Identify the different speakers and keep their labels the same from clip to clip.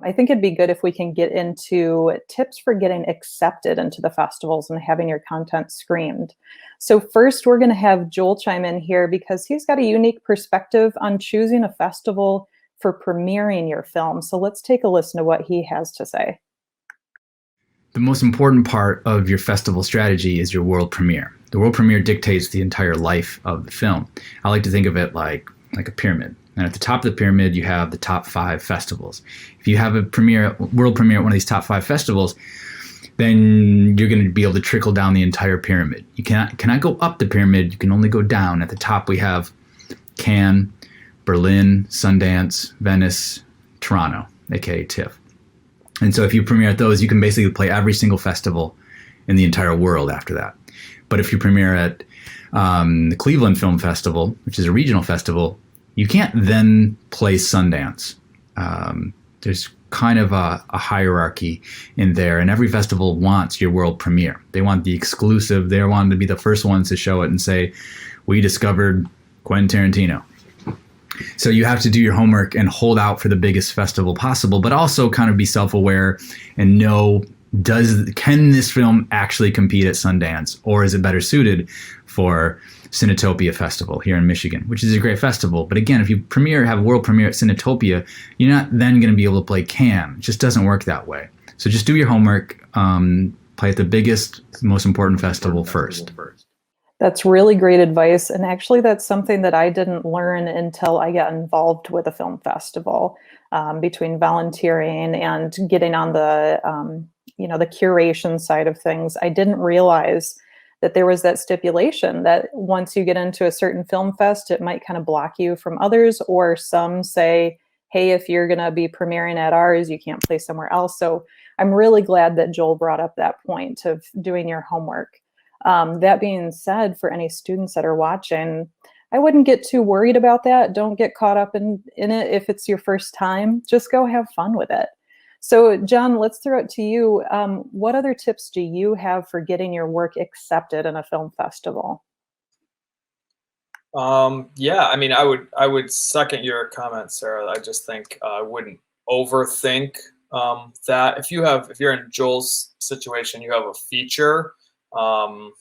Speaker 1: I think it'd be good if we can get into tips for getting accepted into the festivals and having your content screened. So first, we're going to have Joel chime in here because he's got a unique perspective on choosing a festival for premiering your film. So let's take a listen to what he has to say.
Speaker 2: The most important part of your festival strategy is your world premiere. The world premiere dictates the entire life of the film. I like to think of it like a pyramid. And at the top of the pyramid, you have the top 5 festivals. If you have a world premiere at one of these top 5 festivals, then you're going to be able to trickle down the entire pyramid. You cannot go up the pyramid. You can only go down. At the top, we have Cannes, Berlin, Sundance, Venice, Toronto, aka TIFF. And so if you premiere at those, you can basically play every single festival in the entire world after that. But if you premiere at the Cleveland Film Festival, which is a regional festival, you can't then play Sundance. There's kind of a hierarchy in there, and every festival wants your world premiere. They want the exclusive. They want to be the first ones to show it and say, we discovered Quentin Tarantino. So you have to do your homework and hold out for the biggest festival possible, but also kind of be self-aware and know, can this film actually compete at Sundance, or is it better suited for Cinetopia Festival here in Michigan, which is a great festival. But again, if you have a world premiere at Cinetopia, you're not then going to be able to play Cannes. It just doesn't work that way. So just do your homework, play at the biggest, most important festival first.
Speaker 1: That's really great advice. And actually, that's something that I didn't learn until I got involved with a film festival, between volunteering and getting on the curation side of things. I didn't realize that there was that stipulation that once you get into a certain film fest, it might kind of block you from others, or some say, hey, if you're going to be premiering at ours, you can't play somewhere else. So I'm really glad that Joel brought up that point of doing your homework. That being said, for any students that are watching, I wouldn't get too worried about that. Don't get caught up in it if it's your first time. Just go have fun with it. So, John, let's throw it to you. What other tips do you have for getting your work accepted in a film festival?
Speaker 3: Yeah, I mean, I would second your comment, Sarah. I just think I wouldn't overthink that. If you're in Joel's situation, you have a feature. I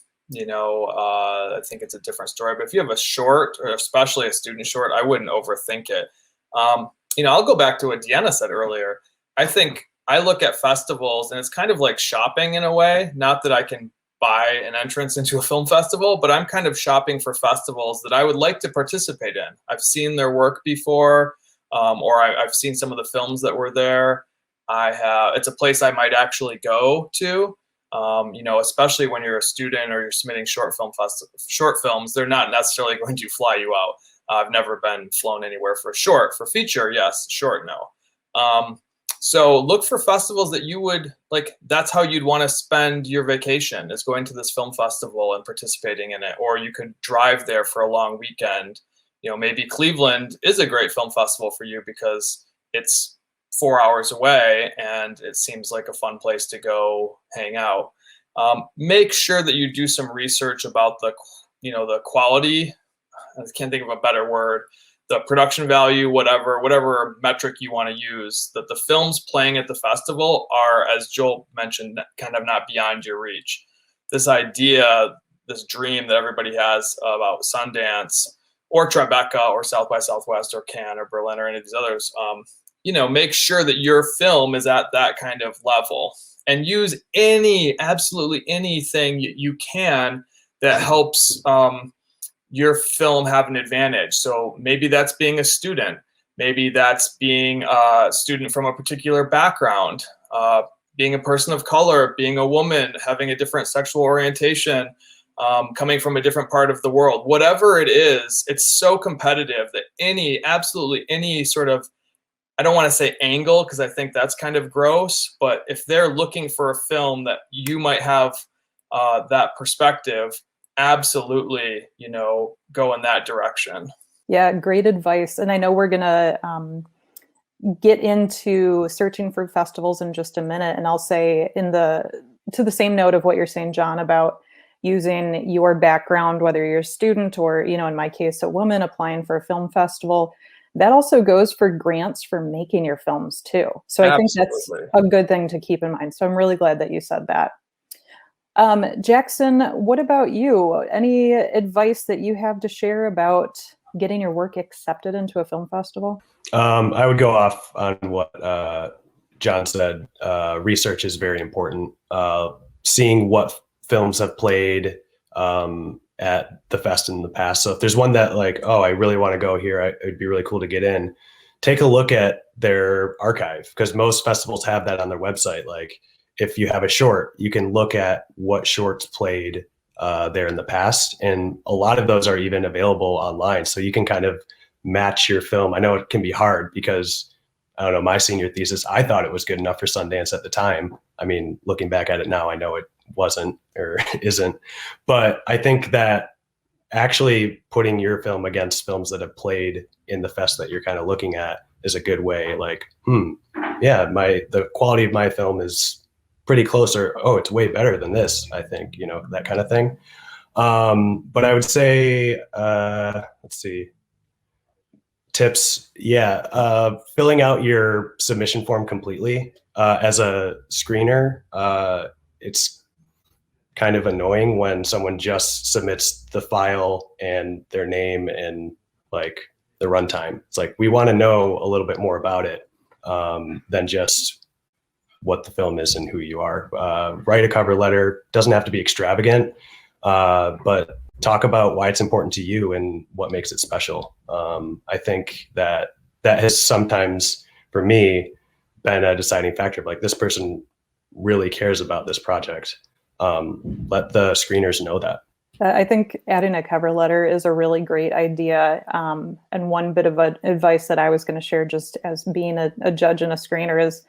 Speaker 3: think it's a different story. But if you have a short, or especially a student short, I wouldn't overthink it. I'll go back to what Deanna said earlier. I think I look at festivals and it's kind of like shopping in a way. Not that I can buy an entrance into a film festival, but I'm kind of shopping for festivals that I would like to participate in. I've seen their work before, or I've seen some of the films that were there. It's a place I might actually go to. Especially when you're a student or you're submitting short films, they're not necessarily going to fly you out. I've never been flown anywhere for short. For feature, yes. Short, no. So look for festivals that you would like. That's how you'd want to spend your vacation, is going to this film festival and participating in it. Or you could drive there for a long weekend. Maybe Cleveland is a great film festival for you because it's 4 hours away and it seems like a fun place to go hang out. Make sure that you do some research about the quality. I can't think of a better word. The production value, whatever metric you want to use, that the films playing at the festival are, as Joel mentioned, kind of not beyond your reach. This idea, this dream that everybody has about Sundance or Tribeca or South by Southwest or Cannes or Berlin or any of these others, make sure that your film is at that kind of level, and use absolutely anything you can that helps your film have an advantage. So maybe that's being a student. Maybe that's being a student from a particular background, being a person of color, being a woman, having a different sexual orientation, coming from a different part of the world. Whatever it is, it's so competitive that absolutely any sort of, I don't want to say angle because I think that's kind of gross, but if they're looking for a film that you might have that perspective, absolutely, go in that direction.
Speaker 1: Yeah, great advice. And I know we're going to get into searching for festivals in just a minute. And I'll say to the same note of what you're saying, John, about using your background, whether you're a student or, in my case, a woman applying for a film festival, that also goes for grants for making your films too. So I think that's a good thing to keep in mind. So I'm really glad that you said that. Jackson, what about you? Any advice that you have to share about getting your work accepted into a film festival?
Speaker 4: I would go off on what John said. Research is very important. Seeing what films have played at the fest in the past. So if there's one that like, oh, I really want to go here, it'd be really cool to get in. Take a look at their archive, because most festivals have that on their website. Like if you have a short, you can look at what shorts played there in the past. And a lot of those are even available online. So you can kind of match your film. I know it can be hard because, I don't know, my senior thesis, I thought it was good enough for Sundance at the time. I mean, looking back at it now, I know it wasn't or isn't. But I think that actually putting your film against films that have played in the fest that you're kind of looking at is a good way. Like, yeah, the quality of my film is pretty close, or, oh, it's way better than this, I think, that kind of thing. But I would say, let's see, tips. Yeah. Filling out your submission form completely. As a screener, it's kind of annoying when someone just submits the file and their name and like the runtime. It's like, we want to know a little bit more about it than just what the film is and who you are. Write a cover letter. Doesn't have to be extravagant, but talk about why it's important to you and what makes it special. I think that has sometimes, for me, been a deciding factor. Like, this person really cares about this project. Let the screeners know that.
Speaker 1: I think adding a cover letter is a really great idea. And one bit of advice that I was going to share, just as being a judge and a screener, is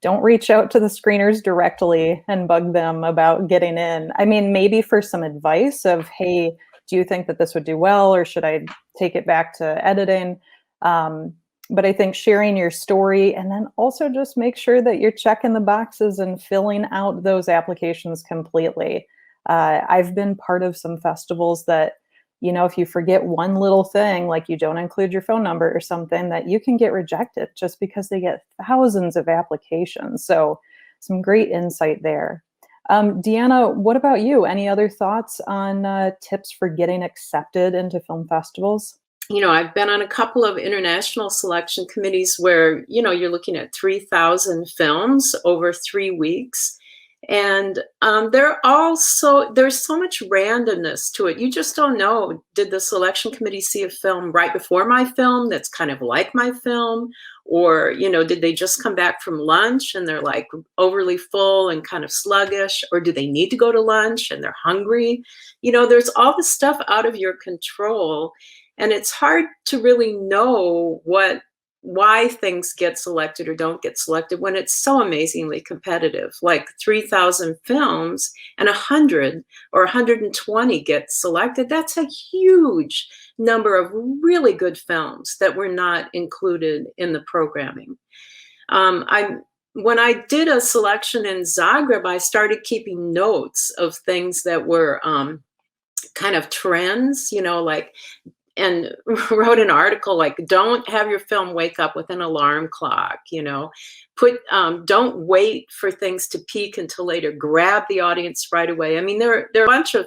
Speaker 1: don't reach out to the screeners directly and bug them about getting in. I mean, maybe for some advice of, hey, do you think that this would do well, or should I take it back to editing? But I think sharing your story, and then also just make sure that you're checking the boxes and filling out those applications completely. I've been part of some festivals that, if you forget one little thing, like you don't include your phone number or something, that you can get rejected just because they get thousands of applications. So some great insight there. Deanna, what about you? Any other thoughts on tips for getting accepted into film festivals?
Speaker 5: I've been on a couple of international selection committees where, you're looking at 3,000 films over 3 weeks. And there's so much randomness to it. You just don't know. Did the selection committee see a film right before my film that's kind of like my film? Or, did they just come back from lunch and they're like overly full and kind of sluggish? Or do they need to go to lunch and they're hungry? There's all this stuff out of your control. And it's hard to really know why things get selected or don't get selected when it's so amazingly competitive. Like 3,000 films and 100 or 120 get selected. That's a huge number of really good films that were not included in the programming. When I did a selection in Zagreb, I started keeping notes of things that were kind of trends, and wrote an article like, don't have your film wake up with an alarm clock, don't wait for things to peak until later, grab the audience right away. I mean, there are a bunch of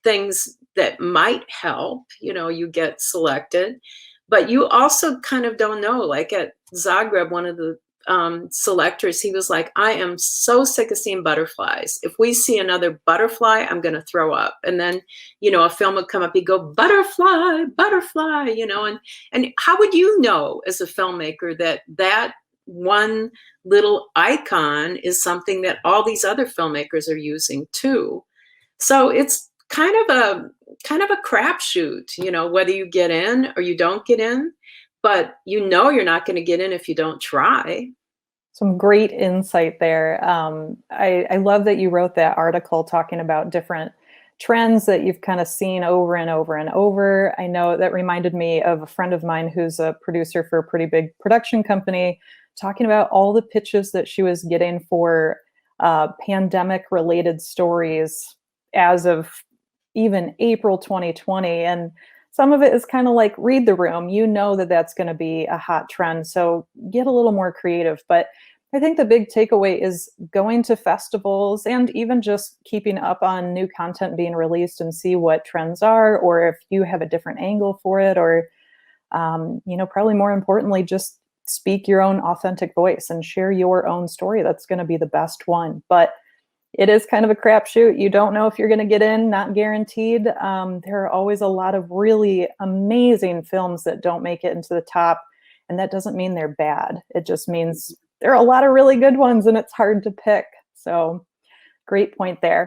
Speaker 5: things that might help, you get selected, but you also kind of don't know. Like at Zagreb, one of the selectors, he was like, I am so sick of seeing butterflies. If we see another butterfly, I'm going to throw up. And then, a film would come up, he'd go, butterfly, butterfly, and how would you know as a filmmaker that one little icon is something that all these other filmmakers are using too? So it's kind of a crapshoot, whether you get in or you don't get in, but you're not going to get in if you don't try.
Speaker 1: Some great insight there. I love that you wrote that article talking about different trends that you've kind of seen over and over and over. I know that reminded me of a friend of mine who's a producer for a pretty big production company, talking about all the pitches that she was getting for pandemic-related stories as of even April 2020. And some of it is kind of like read the room. You know that that's going to be a hot trend, so get a little more creative. But I think the big takeaway is going to festivals and even just keeping up on new content being released and see what trends are, or if you have a different angle for it, or probably more importantly, just speak your own authentic voice and share your own story. That's going to be the best one. But it is kind of a crapshoot. You don't know if you're going to get in, not guaranteed. There are always a lot of really amazing films that don't make it into the top. And that doesn't mean they're bad. It just means there are a lot of really good ones and it's hard to pick. So great point there.